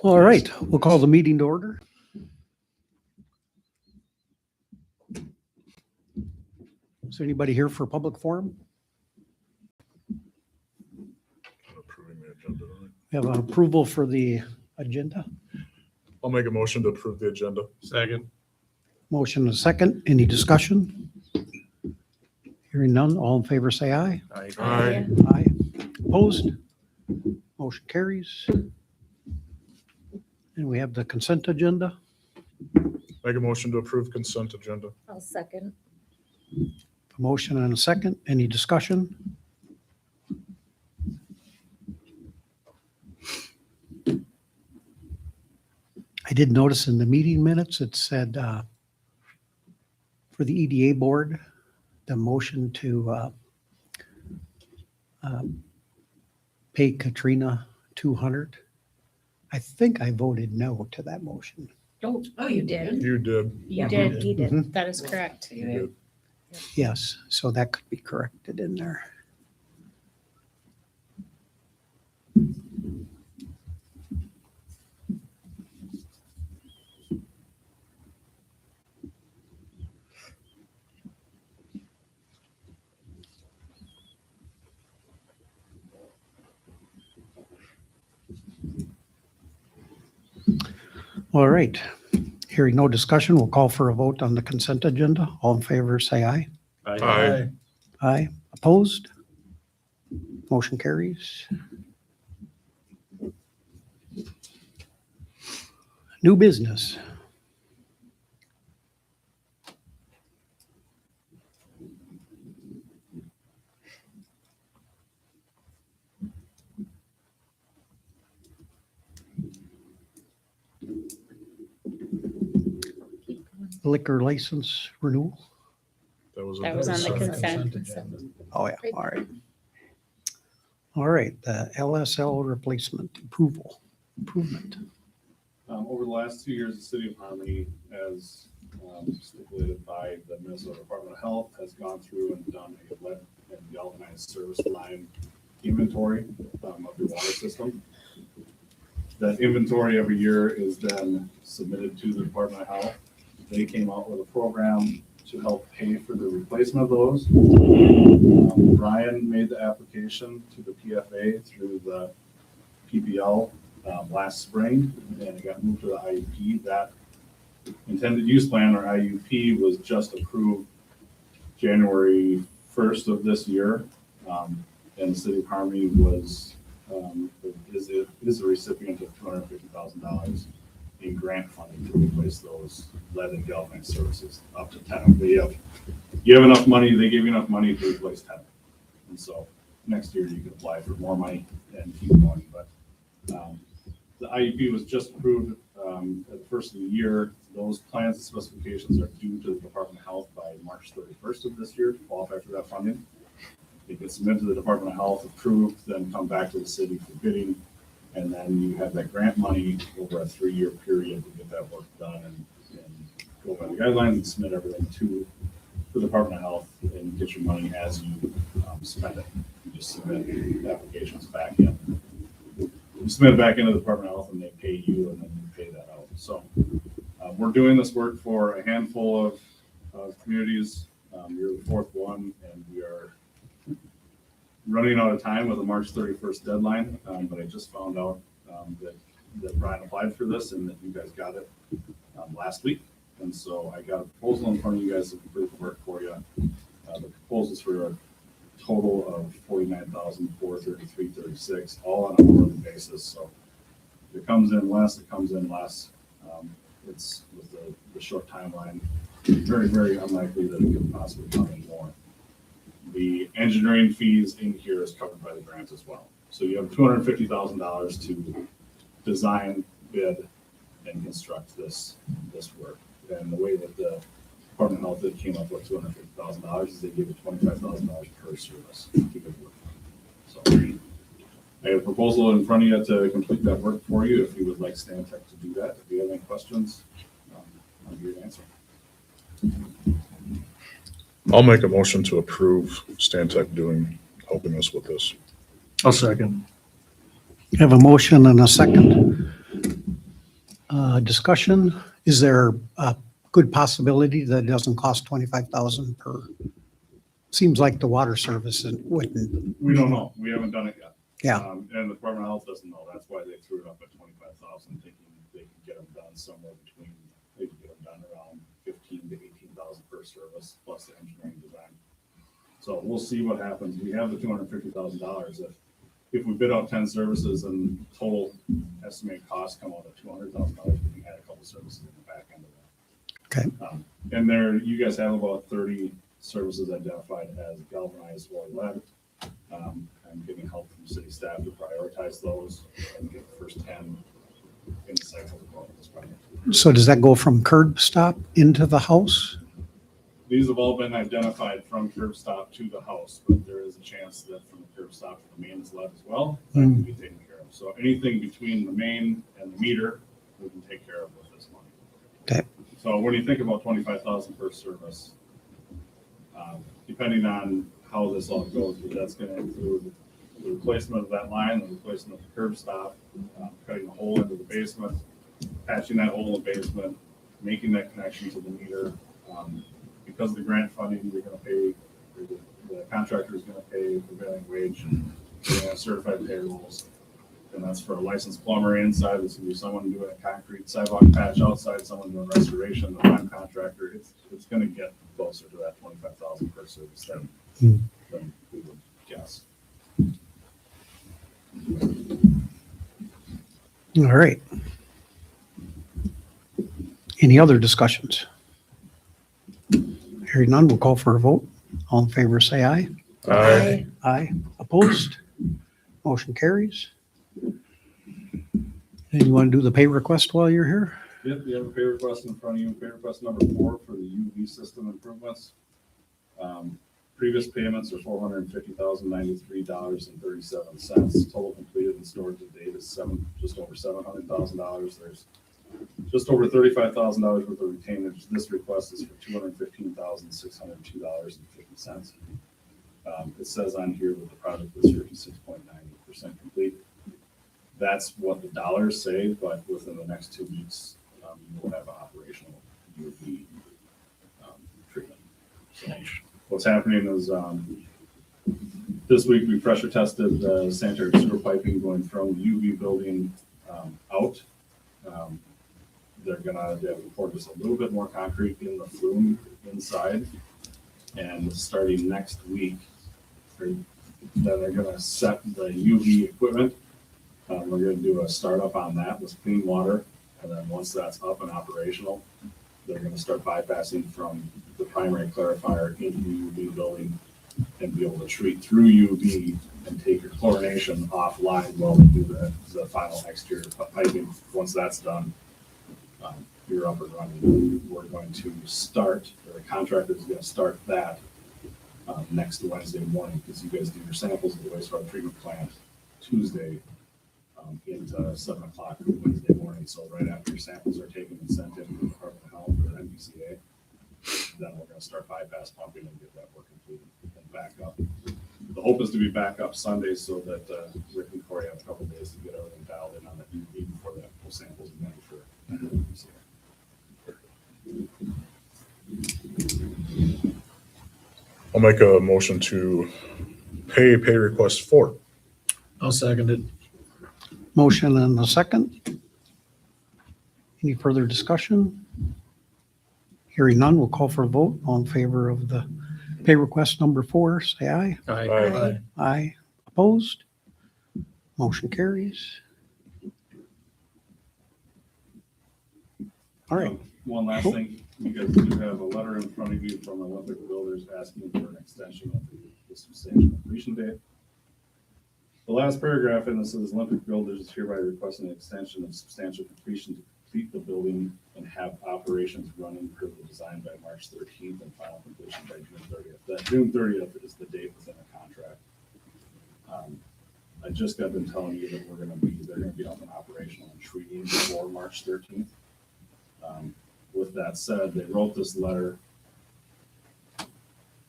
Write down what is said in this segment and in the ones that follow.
All right, we'll call the meeting to order. Is there anybody here for a public forum? Approving the agenda. We have approval for the agenda. I'll make a motion to approve the agenda. Second. Motion and a second. Any discussion? Hearing none, all in favor say aye. Aye. Aye. Opposed? Motion carries. And we have the consent agenda. Make a motion to approve consent agenda. I'll second. A motion and a second. Any discussion? I did notice in the meeting minutes, it said for the EDA board, the motion to pay Katrina 200. I think I voted no to that motion. Oh, you did? You did. You did, he did. Mhm. That is correct. You did. Yes, so that could be corrected in there. All right, hearing no discussion, we'll call for a vote on the consent agenda. All in favor, say aye. Aye. Aye. Opposed? Motion carries. New business. Liquor license renewal. That was on the consent. Oh, yeah, all right. All right, the LSL replacement improvement. Over the last 2 years, the city of Harmony, as stipulated by the Minnesota Department of Health, has gone through and done a lead and galvanized service line inventory of your water system. That inventory every year is then submitted to the Department of Health. They came out with a program to help pay for the replacement of those. Brian made the application to the PFA through the PPL last spring, and it got moved to the IUP. That intended use plan, or IUP, was just approved January 1st of this year. And the city of Harmony is a recipient of $250,000 in grant funding to replace those lead and galvanized services, up to 10. You have enough money, they give you enough money to replace 10. And so next year you can apply for more money and keep going. But the IUP was just approved at the first of the year. Those plans and specifications are due to the Department of Health by March 31st of this year to qualify for that funding. It gets submitted to the Department of Health, approved, then come back to the city for bidding. And then you have that grant money over a 3-year period to get that work done and go by the guidelines and submit everything to the Department of Health and get your money as you spend it. You just submit applications back in. You submit it back into the Department of Health and they pay you, and then you pay that out. So we're doing this work for a handful of communities. You're the fourth one, and we are running out of time with a March 31st deadline. But I just found out that Brian applied for this and that you guys got it last week. And so I got a proposal in front of you guys to complete the work for you. The proposal's for a total of $49,433.36, all on a quarterly basis. So if it comes in less, it comes in less. It's with the short timeline, very, very unlikely that it could possibly come in more. The engineering fees in here is covered by the grant as well. So you have $250,000 to design, bid, and construct this work. And the way that the Department of Health came up with $250,000 is they give you $25,000 per service to get work. So I have a proposal in front of you to complete that work for you. If you would like Stantec to do that, if you have any questions, I'll give you an answer. I'll make a motion to approve Stantec helping us with this. I'll second. Have a motion and a second. Discussion, is there a good possibility that it doesn't cost 25,000 per? Seems like the water service wouldn't. We don't know. We haven't done it yet. Yeah. And the Department of Health doesn't know. That's why they threw it up at 25,000, thinking they can get them done somewhere between, they can get them done around 15 to 18,000 per service plus the engineering design. So we'll see what happens. We have the $250,000. If we bid out 10 services and total estimated costs come out at $200,000, we can add a couple services in the back end of that. Okay. And there, you guys have about 30 services identified as galvanized or lead. I'm getting help from city staff to prioritize those and get the first 10 in the cycle to go out this project. So does that go from curb stop into the house? These have all been identified from curb stop to the house, but there is a chance that from the curb stop to the main is lead as well. That can be taken care of. So anything between the main and the meter, we can take care of with this money. Okay. So when you think about 25,000 per service, depending on how this all goes, but that's going to include the replacement of that line, the replacement of the curb stop, cutting a hole into the basement, patching that hole in the basement, making that connection to the meter. Because of the grant funding, we're going to pay, the contractor is going to pay prevailing wage. We're going to have certified payrolls. And that's for a licensed plumber inside. This will be someone doing a concrete sidewalk patch outside, someone doing restoration, the prime contractor. It's going to get closer to that 25,000 per service than we would guess. All right. Any other discussions? Hearing none, we'll call for a vote. All in favor, say aye. Aye. Aye. Opposed? Motion carries. And you want to do the pay request while you're here? Yep, you have a pay request in front of you, pay request number 4 for the UV system improvements. Previous payments are $450,093.37. Total completed and stored to date is just over $700,000. There's just over $35,000 worth of retainage. This request is for $215,602.50. It says on here that the project is 56.98% complete. That's what the dollars say, but within the next 2 weeks, you will have an operational UV treatment. So what's happening is this week we pressure tested the sanitary sewer piping going from the UV building out. They have poured just a little bit more concrete in the flume inside, and starting next week, they're going to set the UV equipment. We're going to do a startup on that with clean water, and then once that's up and operational, they're going to start bypassing from the primary clarifier into the UV building and be able to treat through UV and take your chlorination offline while we do the final exterior piping. Once that's done, you're up and running. We're going to start, or the contractor is going to start that next Wednesday morning, because you guys do your samples at the wastewater treatment plant Tuesday into 7 o'clock Wednesday morning. So right after your samples are taken and sent in to the Department of Health or MBCA, then we're going to start bypass pumping and get that work completed and back up. The hope is to be back up Sunday so that Rick and Corey have a couple days to get everything dialed in on the UV before they have full samples and then for MBCA. I'll make a motion to pay request 4. I'll second it. Motion and a second. Any further discussion? Hearing none, we'll call for a vote. All in favor of the pay request number 4, say aye. Aye. Aye. Opposed? Motion carries. All right. One last thing, you guys do have a letter in front of you from Olympic Builders asking for an extension of the substantial completion date. The last paragraph in this is Olympic Builders is hereby requesting an extension of substantial completion to complete the building and have operations running per the design by March 13th and final completion by June 30th. That June 30th is the date within the contract. I just got been telling you that they're going to be up and operational and treating before March 13th. With that said, they wrote this letter. If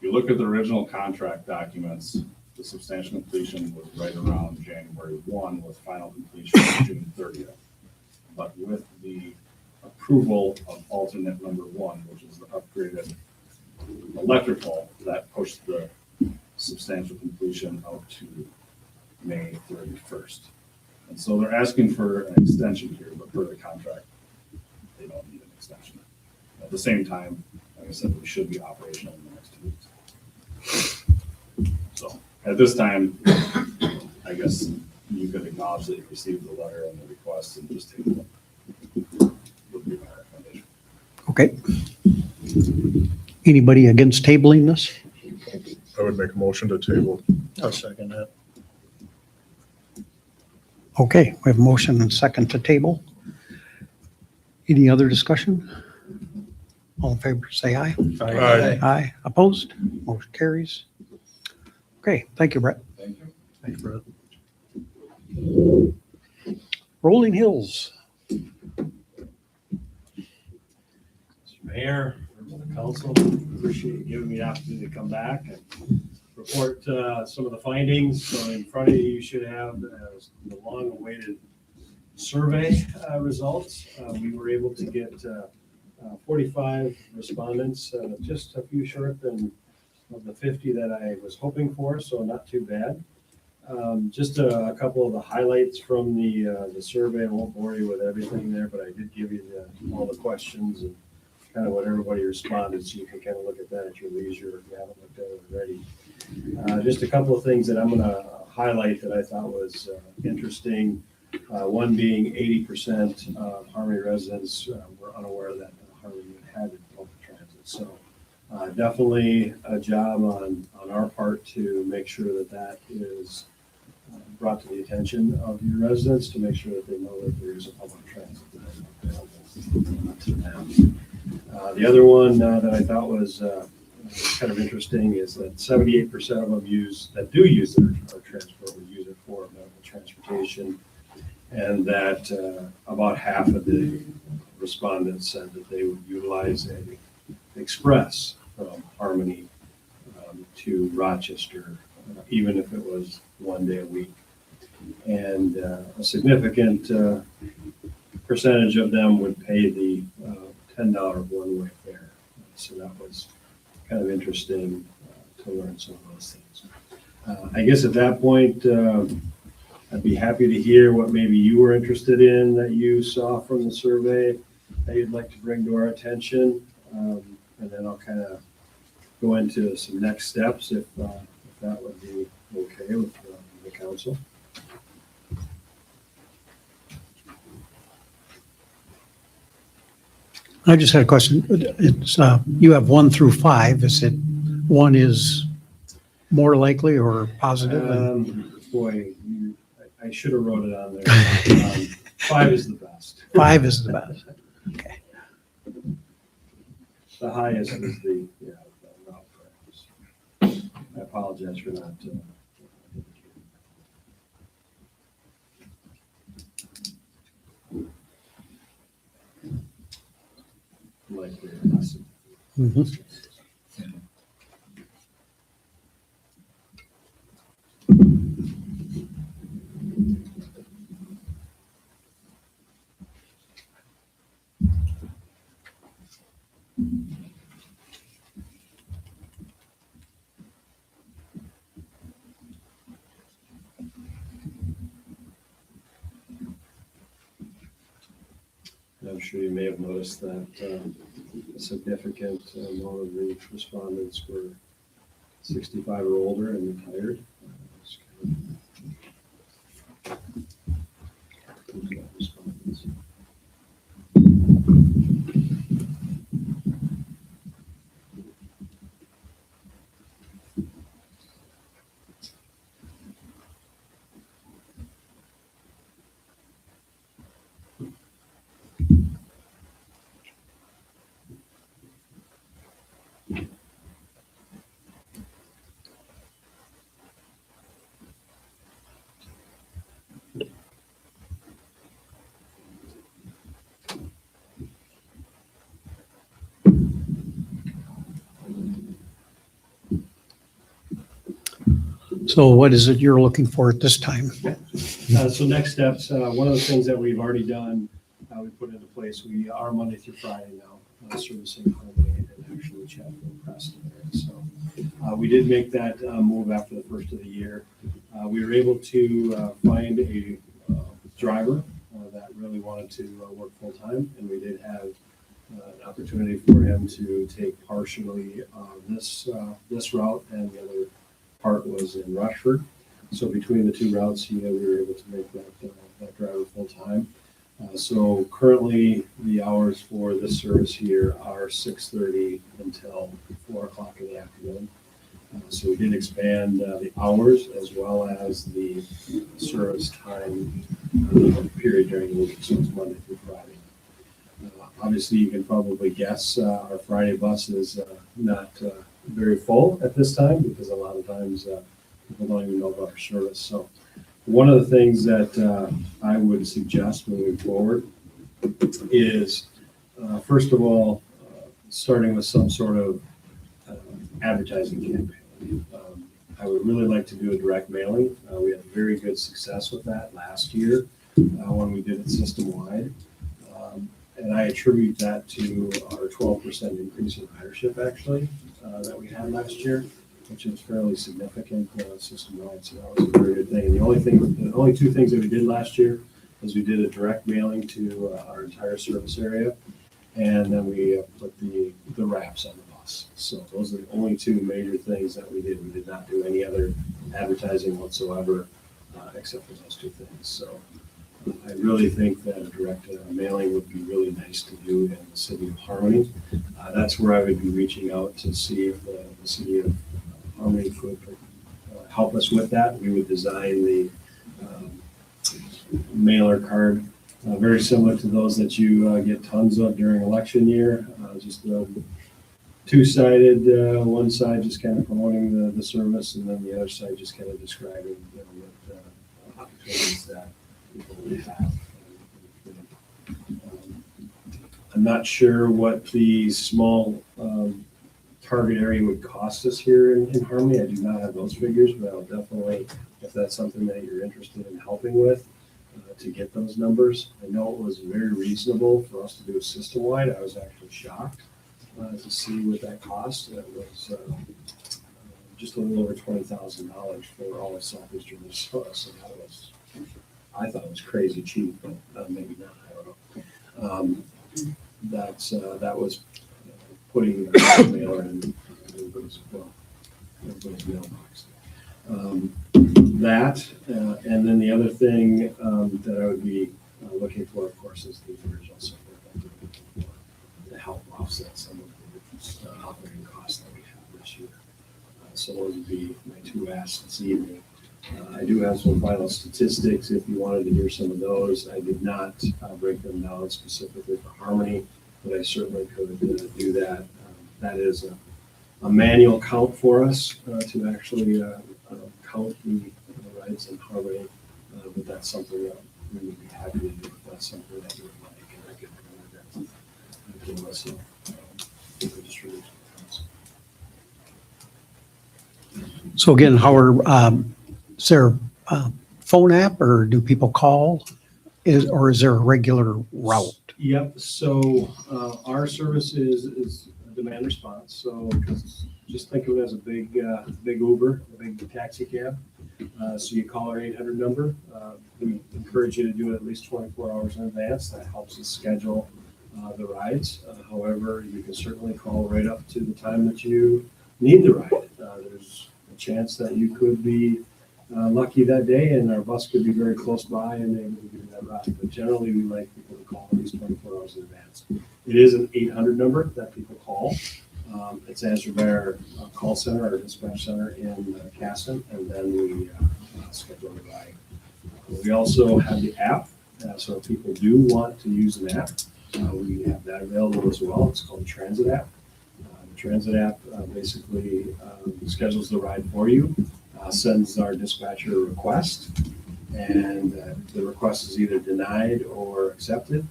you look at the original contract documents, the substantial completion was right around January 1 with final completion on June 30th. But with the approval of alternate number 1, which is the upgraded electrical, that pushed the substantial completion out to May 31st. And so they're asking for an extension here, but per the contract, they don't need an extension. At the same time, like I said, we should be operational in the next 2 weeks. So at this time, I guess you could acknowledge that you received the letter and the request and just take it. Would be my recommendation. Okay. Anybody against tabling this? I would make a motion to table. I'll second that. Okay, we have a motion and second to table. Any other discussion? All in favor, say aye. Aye. Aye. Opposed? Motion carries. Okay, thank you, Brett. Thank you. Thanks, Brett. Rolling Hills. Mr. Mayor, members of the council, appreciate you giving me the opportunity to come back and report some of the findings. So in front of you, you should have the long-awaited survey results. We were able to get 45 respondents, just a few short than of the 50 that I was hoping for, so not too bad. Just a couple of the highlights from the survey. I won't bore you with everything there, but I did give you all the questions and kind of what everybody responded, so you can kind of look at that at your leisure if you haven't looked at it already. Just a couple of things that I'm going to highlight that I thought was interesting. One being 80% of Harmony residents were unaware that Harmony had public transit. So definitely a job on our part to make sure that that is brought to the attention of your residents, to make sure that they know that there is a public transit that is available to them. The other one that I thought was kind of interesting is that 78% of them that do use our transport would use it for medical transportation, and that about half of the respondents said that they would utilize an express from Harmony to Rochester, even if it was 1 day a week. And a significant percentage of them would pay the $10 one-way fare. So that was kind of interesting to learn some of those things. I guess at that point, I'd be happy to hear what maybe you were interested in that you saw from the survey that you'd like to bring to our attention. And then I'll kind of go into some next steps if that would be okay with the council. I just had a question. It's, you have 1 through 5. Is it 1 is more likely or positive? Boy, I should have wrote it on there. 5 is the best. 5 is the best. Okay. The highest is the route practice. I apologize for not. Likely less. Mhm. I'm sure you may have noticed that a significant amount of the respondents were 65 or older and retired. Respondents. So what is it you're looking for at this time? So next steps, one of the things that we've already done, we put into place, we are Monday through Friday now, servicing Harmony and actually Chapel and Preston area. So we did make that move after the first of the year. We were able to find a driver that really wanted to work full-time, and we did have an opportunity for him to take partially this route, and the other part was in Rushford. So between the two routes, we were able to make that driver full-time. So currently, the hours for this service here are 6:30 until 4 o'clock in the afternoon. So we did expand the hours as well as the service time period during the week, so it's Monday through Friday. Obviously, you can probably guess our Friday bus is not very full at this time because a lot of times people don't even know about our service. So one of the things that I would suggest moving forward is, first of all, starting with some sort of advertising campaign. I would really like to do a direct mailing. We had very good success with that last year when we did it system-wide. And I attribute that to our 12% increase in ridership, actually, that we had last year, which is fairly significant system-wide. So that was a very good thing. And the only two things that we did last year was we did a direct mailing to our entire service area, and then we put the wraps on the bus. So those are the only two major things that we did. We did not do any other advertising whatsoever, except for those two things. So I really think that a direct mailing would be really nice to do in the city of Harmony. That's where I would be reaching out to see if the city of Harmony could help us with that. We would design the mailer card, very similar to those that you get tons of during election year, just two-sided, one side just kind of promoting the service, and then the other side just kind of describing what opportunities that people would have. I'm not sure what the small target area would cost us here in Harmony. I do not have those figures, but I'll definitely, if that's something that you're interested in helping with, to get those numbers. I know it was very reasonable for us to do a system-wide. I was actually shocked to see what that cost. It was just a little over $20,000 for all of southeastern Minnesota. So that was, I thought it was crazy cheap, but maybe not. I don't know. That was putting the mailer in everybody's mailbox. And then the other thing that I would be looking for, of course, is the original support to help offset some of the operating costs that we have this year. So those would be my two asks this evening. I do have some final statistics if you wanted to hear some of those. I did not break them down specifically for Harmony, but I certainly could do that. That is a manual count for us to actually count the rides in Harmony, but that's something that we would be happy to do if that's something that you would like, and I could give us a distribution. So again, Howard, is there a phone app or do people call? Or is there a regular route? Yep, so our service is a demand response. So just think of it as a big Uber, a big taxi cab. So you call our 800 number. We encourage you to do it at least 24 hours in advance. That helps us schedule the rides. However, you can certainly call right up to the time that you need the ride. There's a chance that you could be lucky that day and our bus could be very close by and able to give you that ride. But generally, we like people to call at least 24 hours in advance. It is an 800 number that people call. It's answered by our call center, our dispatch center in Casson, and then we schedule the ride. We also have the app, so if people do want to use an app, we have that available as well. It's called the Transit app. The Transit app basically schedules the ride for you, sends our dispatcher a request, and the request is either denied or accepted.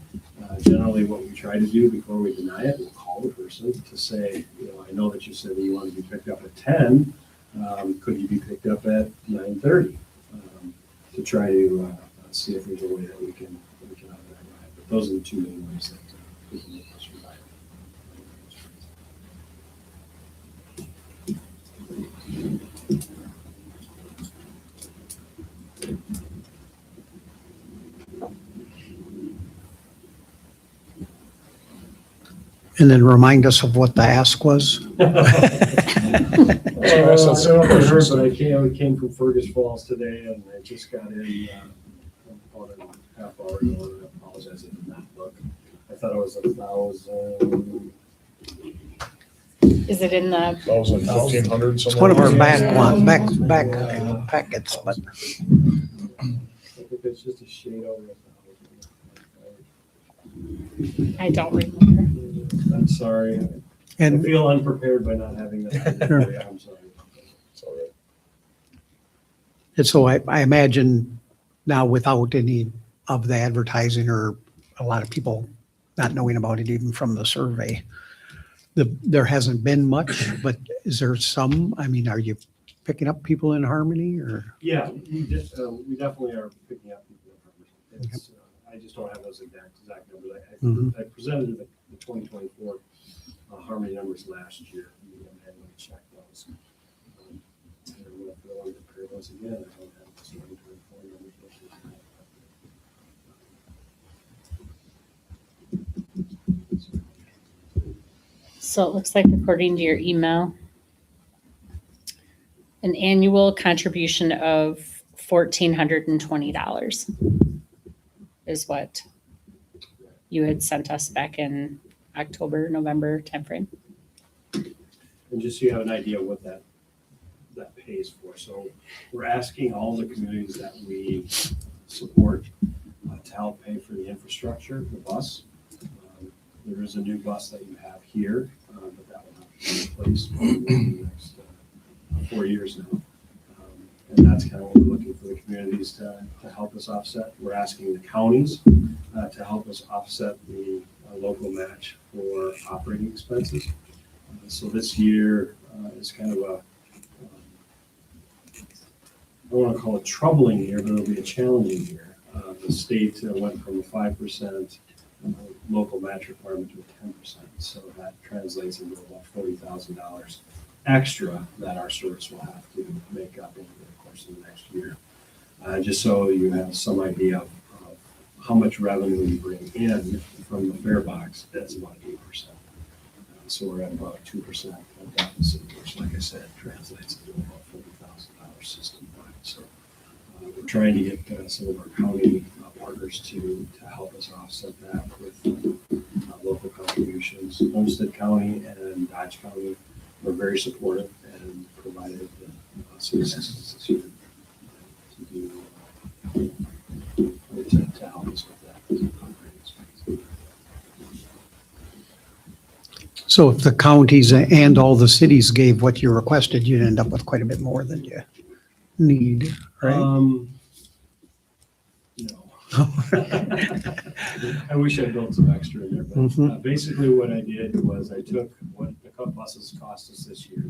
Generally, what we try to do before we deny it, we'll call the person to say, I know that you said that you want to be picked up at 10. Could you be picked up at 9:30? To try to see if there's a way that we can honor that ride. But those are the two main ways that people make us ride. And then remind us of what the ask was. I don't know if I heard, but I came from Fergus Falls today and I just got in about a half hour ago, and I apologize, I did not look. I thought it was 1,000. Is it in the, 1,000, 1,500, It's one of our somewhere. back packets, but I think it's just a shade over 1,000. I don't remember. I'm sorry. I and feel unprepared by not having that. Sure. I'm sorry. It's all right. And so I imagine now without any of the advertising or a lot of people not knowing about it even from the survey, there hasn't been much, but is there some? I mean, are you picking up people in Harmony or? Yeah, we definitely are picking up people. It's, I just don't have those exact numbers. I presented the 2024 Harmony numbers last year. We manually checked those. I don't know if we want to compare those again. I don't have the 2024 numbers. So it looks like according to your email, an annual contribution of $1,420 is what you had sent us back in October, November timeframe. And just so you have an idea what that pays for. So we're asking all the communities that we support to help pay for the infrastructure, the bus. There is a new bus that you have here, but that will have to be replaced in the next 4 years now. And that's kind of what we're looking for the communities to help us offset. We're asking the counties to help us offset the local match for operating expenses. So this year is kind of a, I don't want to call it troubling year, but it'll be a challenging year. The state went from a 5% local match requirement to a 10%. So that translates into about $40,000 extra that our service will have to make up over the course of the next year. Just so you have some idea of how much revenue you bring in from the fare box, that's about 8%. So we're at about 2% deficit, which, like I said, translates into about $40,000 system-wide. So we're trying to get some of our county partners to help us offset that with local contributions. Homestead County and Dodge County were very supportive and provided some assistance this year to help us with that operating expense. So if the counties and all the cities gave what you requested, you'd end up with quite a bit more than you need, right? No. I wish I built some extra in there, but basically what I did was I took what the Cup buses cost us this year,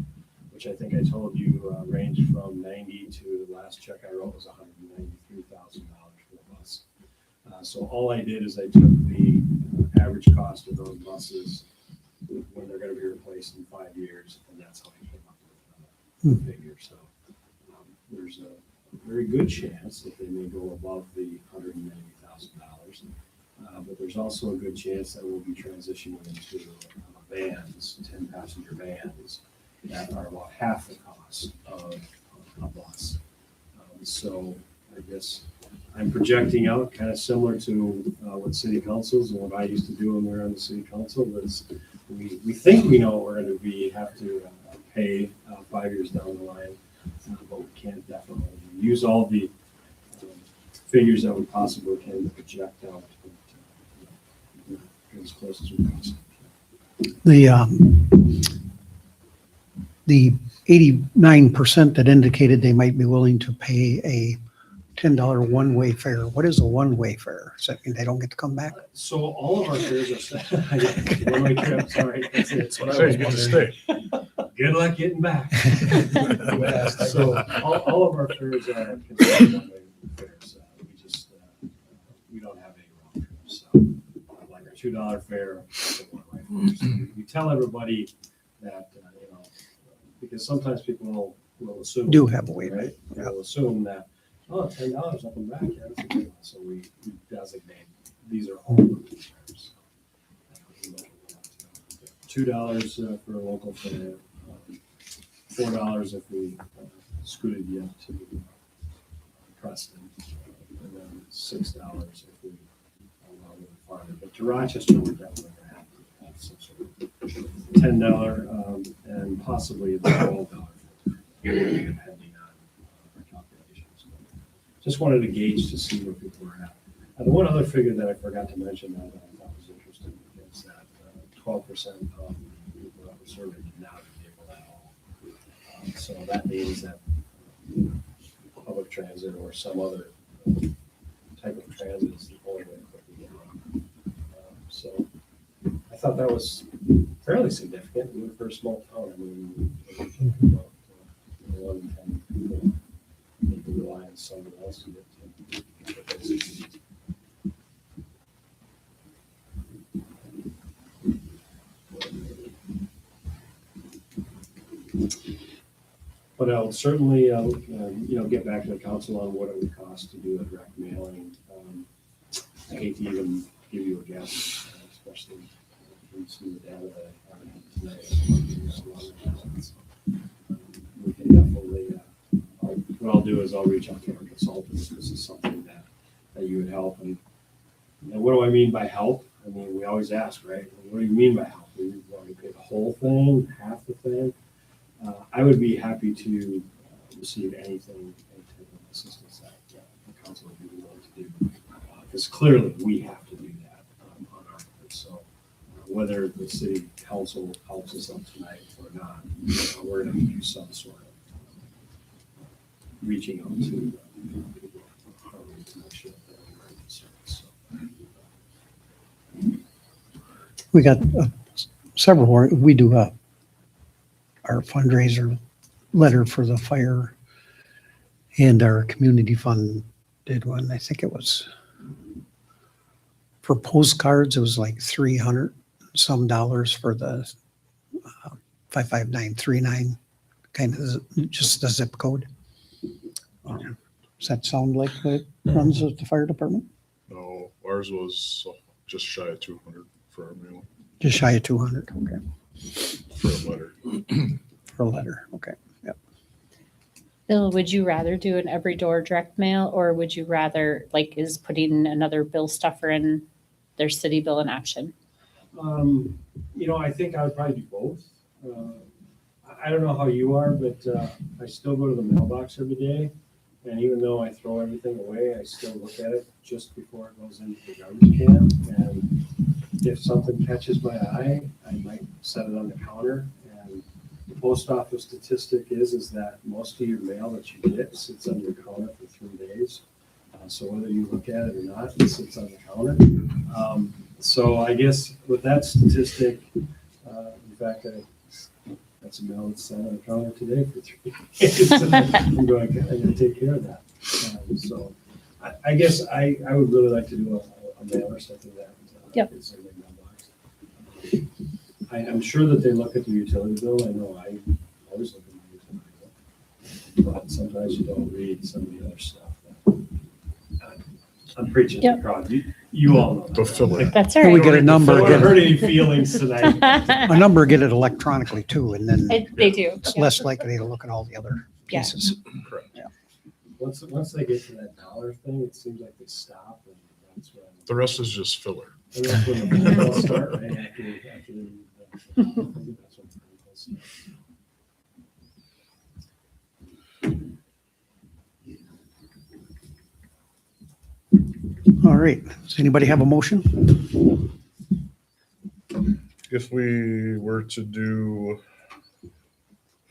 which I think I told you ranged from 90 to the last check I wrote was $193,000 for the bus. So all I did is I took the average cost of those buses when they're going to be replaced in 5 years, and that's how I came up with the figure. So there's a very good chance that they may go above the $190,000, but there's also a good chance that we'll be transitioning into vans, 10-passenger vans, that are about half the cost of a bus. So I guess I'm projecting out kind of similar to what city councils and what I used to do when we were on the city council was we think we know what we're going to have to pay 5 years down the line, but we can't definitely use all the figures that we possibly can to project out as close as we possibly can. The 89% that indicated they might be willing to pay a $10 one-way fare. What is a one-way fare? Does that mean they don't get to come back? So all of our fares are set. One-way trip, sorry. That's it. That's what I Say, was you get to wondering. stay. Good luck getting back. Fast, I So know. all of our fares are considered one-way fares. We just, we don't have any round trips. So like a $2 fare, it's a one-way fare. So we tell everybody that, because sometimes people will assume. Do have a way back. Right? They will assume that, oh, $10 up and back. Yeah, that's a good one. So we designate, these are all local fares. $2 for a local fare, $4 if we scooted you up to Preston, and then $6 if we allow a little farther. But to Rochester, we're definitely going to have some sort of $10 and possibly a $12 depending on our calculations. Just wanted to gauge to see where people were at. The one other figure that I forgot to mention that I thought was interesting is that 12% of the people that were surveyed did not vehicle at all. So that means that public transit or some other type of transit is the only way that we get around. So I thought that was fairly significant. For a small town, I mean, we're talking about 1 in 10 people need to rely on someone else to get to places. But I'll certainly, get back to the council on what it would cost to do a direct mailing. I hate to even give you a guess, especially from some of the data that I haven't had tonight. We can definitely, what I'll do is I'll reach out to our consultants. This is something that you would help. And what do I mean by help? I mean, we always ask, right? What do you mean by help? Do you want to pay the whole thing, half the thing? I would be happy to receive anything, any type of assistance that the council would be willing to do. Because clearly we have to do that on our part. So whether the city council helps us out tonight or not, we're going to do some sort of reaching out to people of Harmony to make sure that they're right service. So We got several, we do our fundraiser letter for the fire, and our community fund did one. I think it was for postcards. It was like $300 some for the 55939, kind of just the zip code. Does that sound like it runs at the fire department? No, ours was just shy of 200 for our mail, Just shy of 200. Okay, for a letter. for a letter. Okay. Yep. Bill, would you rather do an every door direct mail, or would you rather, like, is putting another bill stuffer in their city bill an option? I think I would probably do both. I don't know how you are, but I still go to the mailbox every day. And even though I throw everything away, I still look at it just before it goes into the garbage can. And if something catches my eye, I might set it on the counter. And the post office statistic is that most of your mail that you get sits on your counter for 3 days. So whether you look at it or not, it sits on the counter. So I guess with that statistic, in fact, that's a mail that's sat on the counter today for 3 days. I'm going, I'm going to take care of that. So I guess I would really like to do a mail or something that Yep. is in the mailbox. I'm sure that they look at the utility bill. I know I always look at my utility bill. But sometimes you don't read some of the other stuff. I'm preaching to the Yep. crowd. You all know. The filler. That's all Can we right. get a number? I don't Get hurt any feelings tonight. a number, get it electronically too, and then They do. it's Yeah. less likely to look at all the other Yeah. pieces. Correct. Once they get to that dollar thing, it seems like they stop, and that's when. The rest is just filler. And that's when the phone calls start, right? After that's when the phone calls start. All right. Does anybody have a motion? If we were to do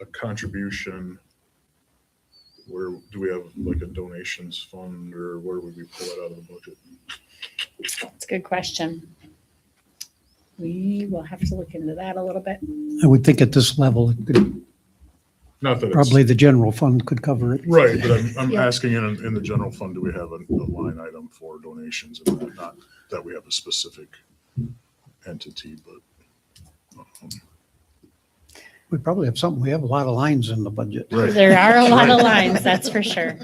a contribution, Where, do we have like a donations fund or where would we pull that out of the budget? It's a good question. We will have to look into that a little bit. I would think at this level, it could, Not that it's. probably the general fund could cover it. Right, but I'm Yeah. asking in the general fund, do we have a line item for donations and that, not that we have a specific entity, but. We probably have something. We have a lot of lines in the budget. Right, There are a lot of lines, that's for sure.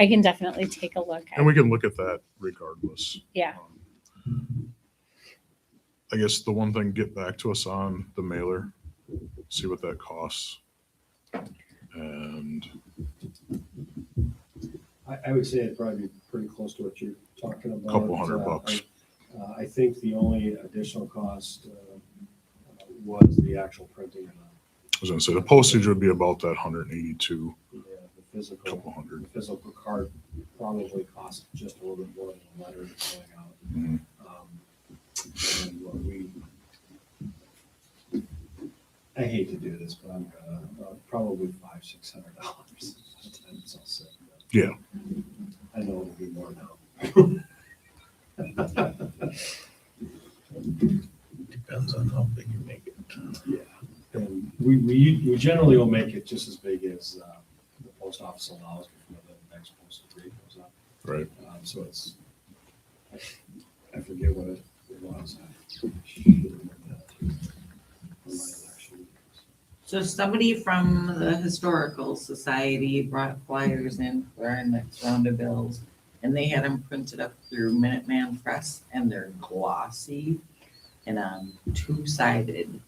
I can definitely take a look and we at, can look at that regardless. yeah, I guess the one thing, get back to us on the mailer, see what that costs. And I would say it'd probably be pretty close to what you're talking about. Couple $100. I think the only additional cost was the actual printing of I was gonna say, the postage would be about that 182, the physical. couple hundred. The physical card probably costs just a little bit more than the letter that's going out. Mhm. And what I hate to do this, but I'm gonna, probably $500-600. It's all said and done. Yeah, I know it'll be more now. Depends on how big you make it. Yeah, and we generally will make it just as big as the post office allows before the next postal rate goes up. right. So it's, I forget what it was. So somebody from the Historical Society brought flyers in for our next round of bills, and they had them printed up through Minuteman Press, and they're glossy and two-sided,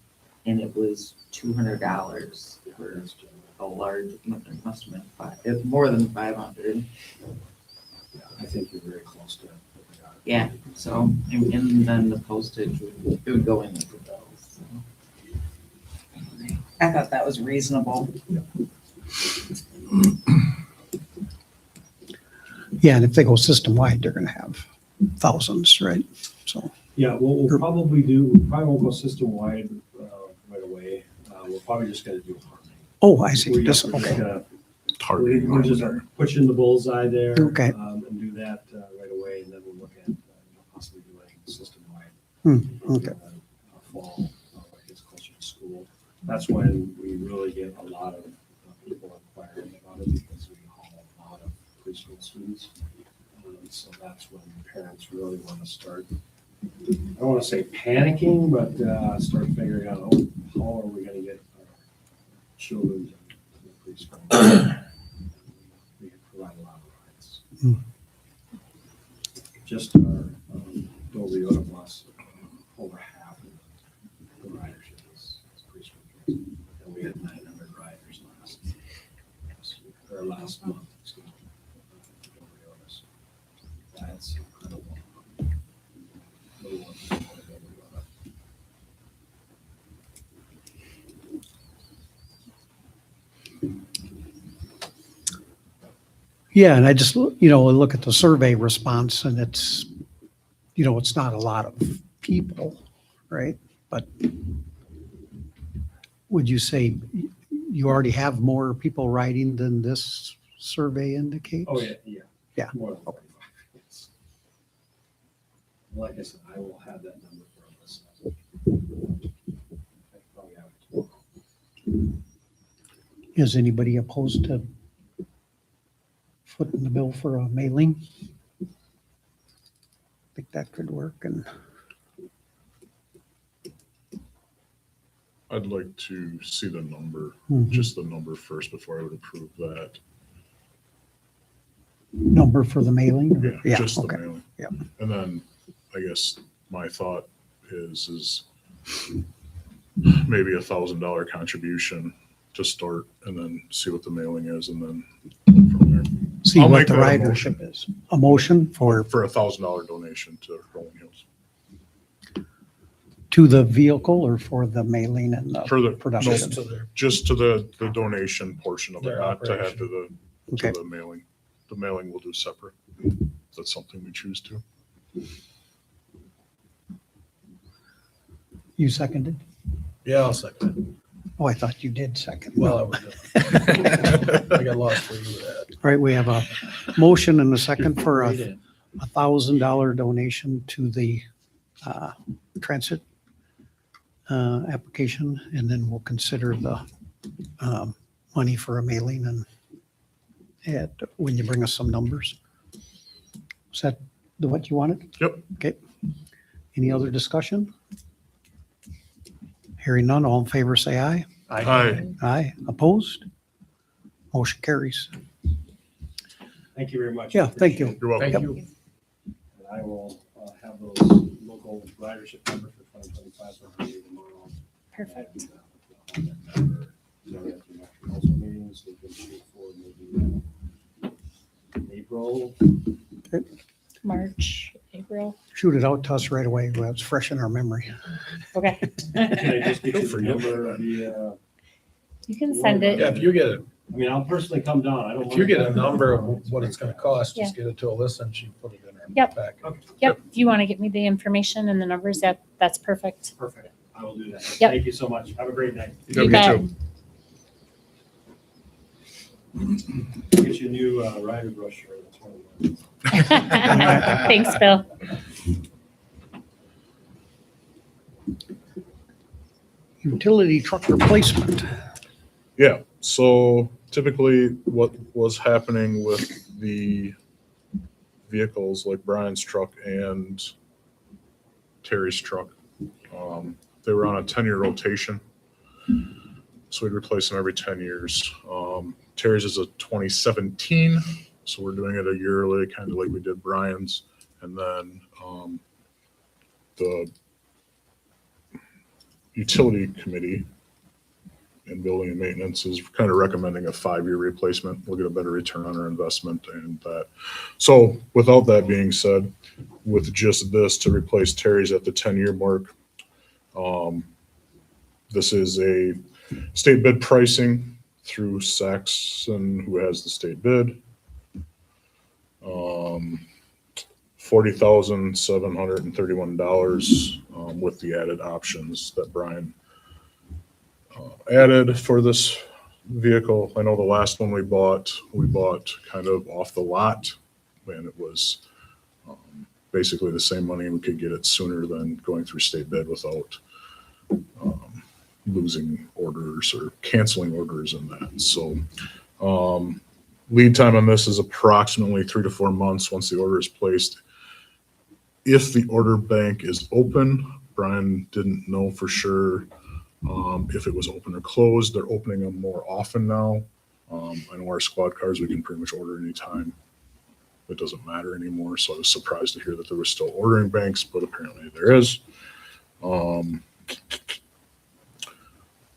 and it was $200 for a large, it must have been more than 500. Yeah, I think you're very close to it. Yeah, so, and then the postage would go in with the bills, so. Anyway, I thought that was reasonable. Yeah, and if they go system-wide, they're gonna have thousands, right? So, Yeah, what we'll probably do, we probably won't go system-wide right away. We're probably just gonna do harmony. oh, I see. We're This, just okay. gonna- Targeting. We're just pushing the bullseye there. Okay. And do that right away, and then we'll look at possibly doing system-wide. Okay. Fall, when it gets closer to school. That's when we really get a lot of people inquiring about it because we haul a lot of preschool students. So that's when parents really want to start, I don't want to say panicking, but start figuring out, oh, how are we going to get our children to the preschool? We provide a lot of rides. Hmm. Just our Dolby Yoda bus, over half of the ridership is preschool kids. And we had 900 riders last month, excuse me. Dolby Yodas. That's incredible. Really want to support Dolby Yoda. Yeah, and I just, look at the survey response and it's, it's not a lot of people, right? But would you say you already have more people writing than this survey indicates? Oh, yeah. Yeah. More than 45. Yes. Like I said, I will have that number for us. I probably have it tomorrow. Is anybody opposed to footing the bill for a mailing? I think that could work and, I'd like to see the number, Mhm. just the number first before I would approve that. number for the mailing? Yeah, just the okay. mailing. Yeah. And then I guess my thought is maybe $1,000 contribution to start and then see what the mailing is and then from there. See I'll what make the that a ridership is. A motion for, For $1,000 donation to Rolling Hills. to the vehicle or for the mailing and For the- the production? Just to their, Just to the donation portion of it, Their not to head operation. to Okay. the mailing. The mailing we'll do separate. That's something we choose to. You seconded? yeah, I'll second Oh, I thought you did second. Well, All I got lost where you were at. right, we have a motion and a second for Right a in. $1,000 donation to the transit application, and then we'll consider the money for a mailing and when you bring us some numbers. Is that what you wanted? Yep. Okay. Any other discussion? Hearing none, all in favor say aye. Aye. Aye. Opposed? Motion carries. Thank you very much. Yeah, thank you. You're welcome. Thank you. And I will have those local ridership numbers for 2025 for you tomorrow. Perfect. Also meetings, we can shoot for maybe April. March, April. Shoot it out to us right away. Well, it's fresh in our memory. Okay. Can I just get you the forget number that. of the, You can send it. Yeah, if you get a, I mean, I'll personally come down. I don't. if you get a number of what it's gonna cost, Yeah. just get it to Alyssa and she put it in her Yep. packet. Yep. If you want to get me the information and the numbers, that's perfect. Perfect. I will do that. Yep. Thank you so much. Have a great night. Yep, You bet. Get you a new rider brochure. That's one of them. Thanks, Bill. Utility truck replacement. Yeah, so typically what was happening with the vehicles like Brian's truck and Terry's truck, they were on a 10-year rotation. So we'd replace them every 10 years. Terry's is a 2017, so we're doing it a yearly, kind of like we did Brian's. And then the utility committee and building and maintenance is kind of recommending a 5-year replacement. We'll get a better return on our investment and that. So without that being said, with just this to replace Terry's at the 10-year mark, this is a state bid pricing through Saxon, who has the state bid. $40,731 with the added options that Brian added for this vehicle. I know the last one we bought kind of off the lot, and it was basically the same money. We could get it sooner than going through state bid without losing orders or canceling orders and that. So lead time on this is approximately 3 to 4 months once the order is placed. If the order bank is open, Brian didn't know for sure if it was open or closed. They're opening them more often now. I know our squad cars, we can pretty much order anytime. It doesn't matter anymore. So I was surprised to hear that there was still ordering banks, but apparently there is.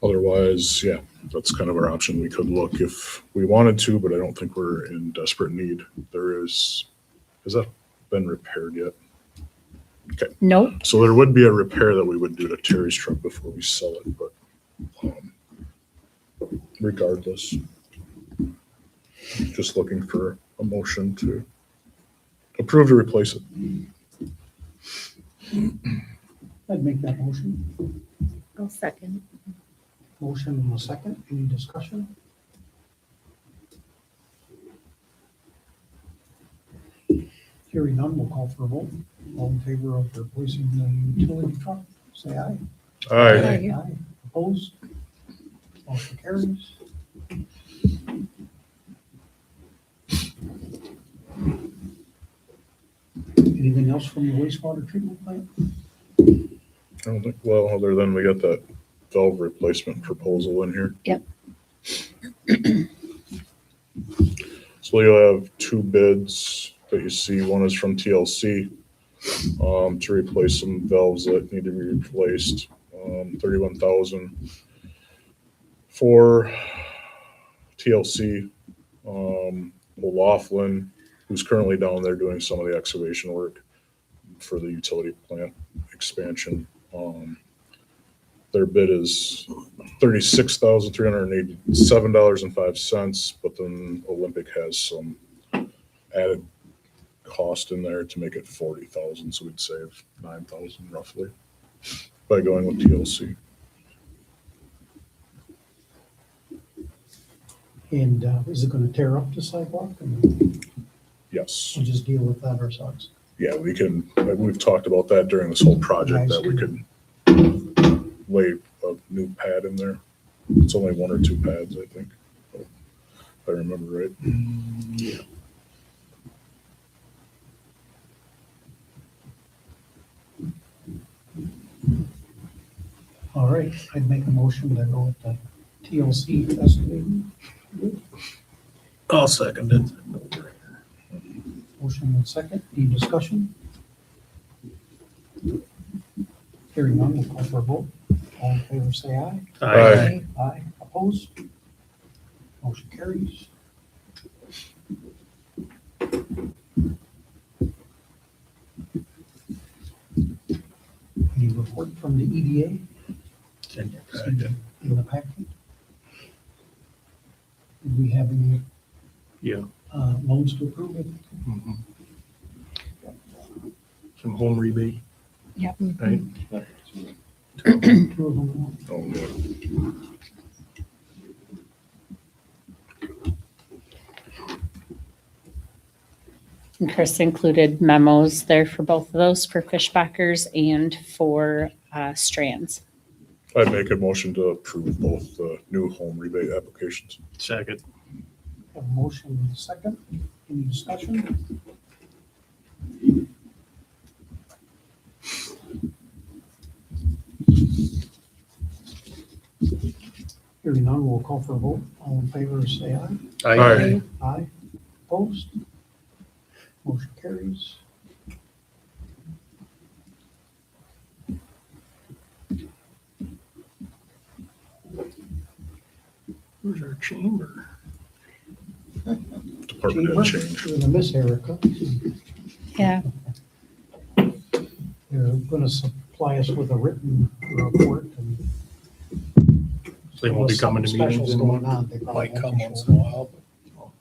Otherwise, yeah, that's kind of our option. We could look if we wanted to, but I don't think we're in desperate need. Has that been repaired yet? Nope. So there would be a repair that we would do to Terry's truck before we sell it, but regardless, just looking for a motion to approve to replace it. I'd make that motion. I'll second. Motion and a second. Any discussion? Hearing none, we'll call for a vote. All in favor of replacing the utility truck, say aye. Aye. Aye. Opposed? Motion carries. Anything else from the wastewater treatment plant? I don't think, well, other than we got that valve replacement proposal in here. Yep. So you'll have 2 bids that you see. One is from TLC to replace some valves that need to be replaced. $31,000 for TLC. O'Laughlin, who's currently down there doing some of the excavation work for the utility plant expansion. Their bid is $36,387.05, but then Olympic has some added cost in there to make it $40,000, so we'd save $9,000 roughly by going with TLC. And is it gonna tear up the sidewalk? And Yes. we'll just deal with that ourselves. Yeah, we can, we've talked about that during this whole project, that we could lay a new pad in there. It's only 1 or 2 pads, I think, if I remember right. Yeah. All right, I'd make a motion to go with the TLC estimating. I'll second it. Motion and second, any discussion? Hearing none, we'll call for a vote. All in favor, say aye. Aye. Aye, opposed? Motion carries. Any report from the EDA It's in your packet. in the packet? Do we have any Yeah. loans to approve? Mhm. Some home rebate, Yep. right? Two of them. Oh, yeah. And Chris included memos there for both of those, for Fishbackers and for Strands. I'd make a motion to approve both the new home rebate applications. Second. Have a motion and a second. Any discussion? Hearing none, we'll call for a vote. All in favor, say aye. Aye. Aye. Opposed? Motion carries. Where's our chamber? Department Chamber, head change. you're gonna miss Erica. Yeah. They're gonna supply us with a written report and. They won't be coming to Something meetings special's going anymore. on, they probably Might come won't once show in a up. while.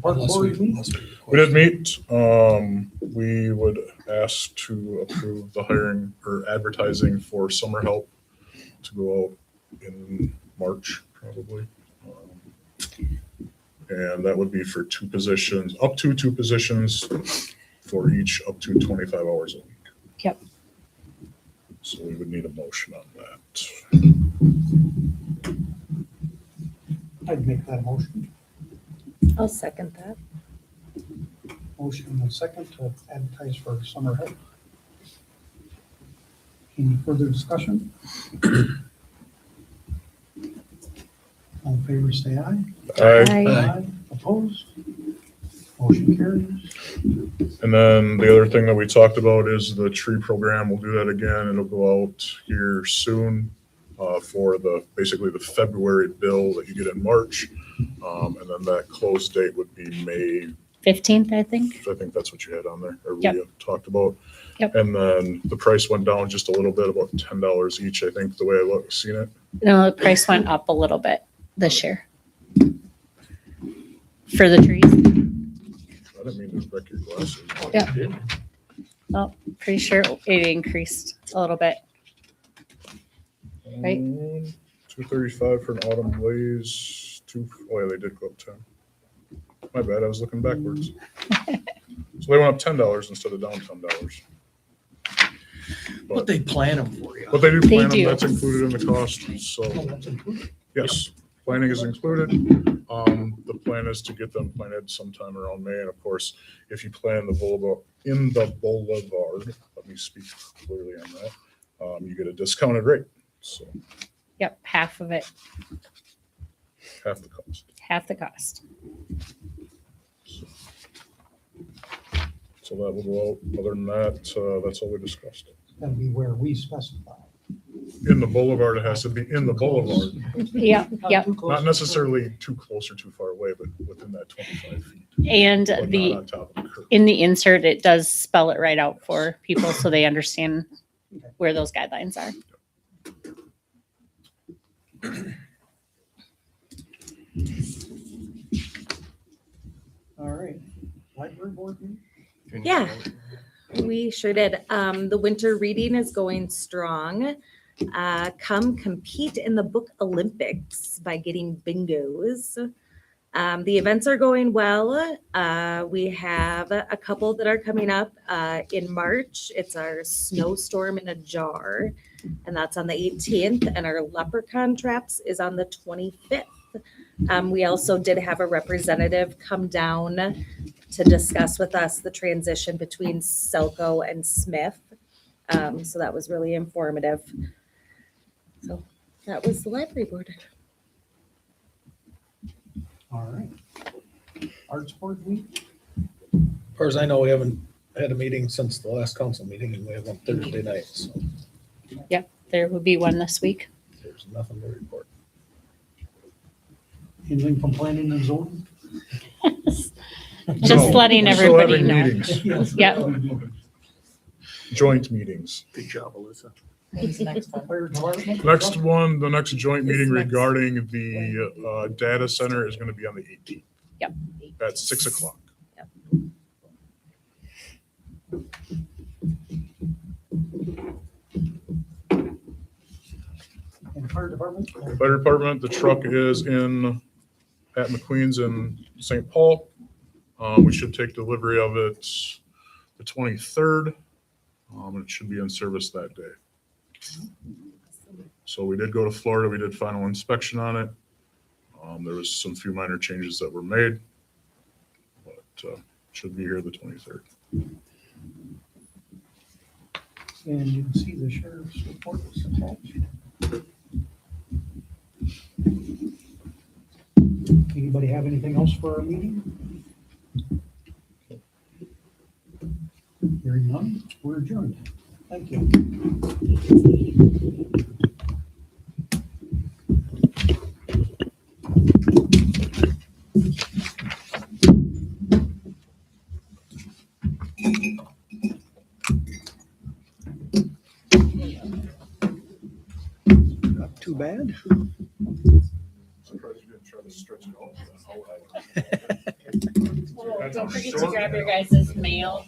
Park Unless board we- meeting? unless We did meet, we would ask to approve the hiring or advertising for summer help to go out in March, probably. And that would be for 2 positions, up to 2 positions for each up to 25 hours a week. Yep. So we would need a motion on that. I'd make that motion. I'll second that. Motion and second to advertise for summer help. Any further discussion? All in favor, say aye. Aye. Opposed? Motion carries. And then the other thing that we talked about is the tree program. We'll do that again. It'll go out here soon for basically the February bill that you get in March. And then that close date would be May, 15th, I think. I think that's what you had on there, or we Yep. talked about. Yep. And then the price went down just a little bit, about $10 each, I think, the way I seen it. No, the price went up a little bit this year. For the trees. I didn't mean to wreck your glasses. Yeah. Oh, pretty sure it increased a little bit. Right. 235 for an autumn blaze, oh yeah, they did go up 10. My bad, I was looking backwards. So they went up $10 instead of down $10. But they plan them for you. But they do They plan them, do. that's included in the cost, Oh, so, that's included. yes, planning is included. The plan is to get them planted sometime around May, and of course, if you plan the boulevard, let me speak clearly on that, you get a discounted rate, so Yep, half of it, half the cost. half the cost. So that will go out. Other than that, that's all we discussed. That'll be where we specify. In the boulevard, it has to be in the boulevard, Yep, yep. not necessarily too close or too far away, but within that 25 feet. And But not the, on top of the curb. in the insert, it does spell it right out for people so they understand where those guidelines are. All right. Library board meeting? Yeah. We sure did. The winter reading is going strong. come compete in the Book Olympics by getting bingos. The events are going well. We have a couple that are coming up in March. It's our Snowstorm in a Jar, and that's on the 18th. And our Leprechaun Traps is on the 25th. We also did have a representative come down to discuss with us the transition between Selco and Smith. So that was really informative. So that was the library board. All right. Arts Board week? As far as I know, we haven't had a meeting since the last council meeting, and we have one Thursday night, so There will be one this week. there's nothing to report. Anything from planning and zoning? Just No, letting we're still everybody having know. meetings, Yep. joint meetings. Good job, Alyssa. When's the next one? Fire department? Next one, the next joint This meeting next- regarding the data center is going to be on the 18th. Yep. At 6 o'clock. And fire department? Fire department, the truck is at McQueen's in St. Paul. We should take delivery of it the 23rd. And it should be in service that day. So we did go to Florida. We did final inspection on it. There was some few minor changes that were made, but should be here the 23rd. And you can see the sheriff's report is attached. Anybody have anything else for our meeting? Hearing none, we're adjourned. Thank you. Not too bad. Surprised you didn't try to stretch it out. Don't forget to grab your guys' mail.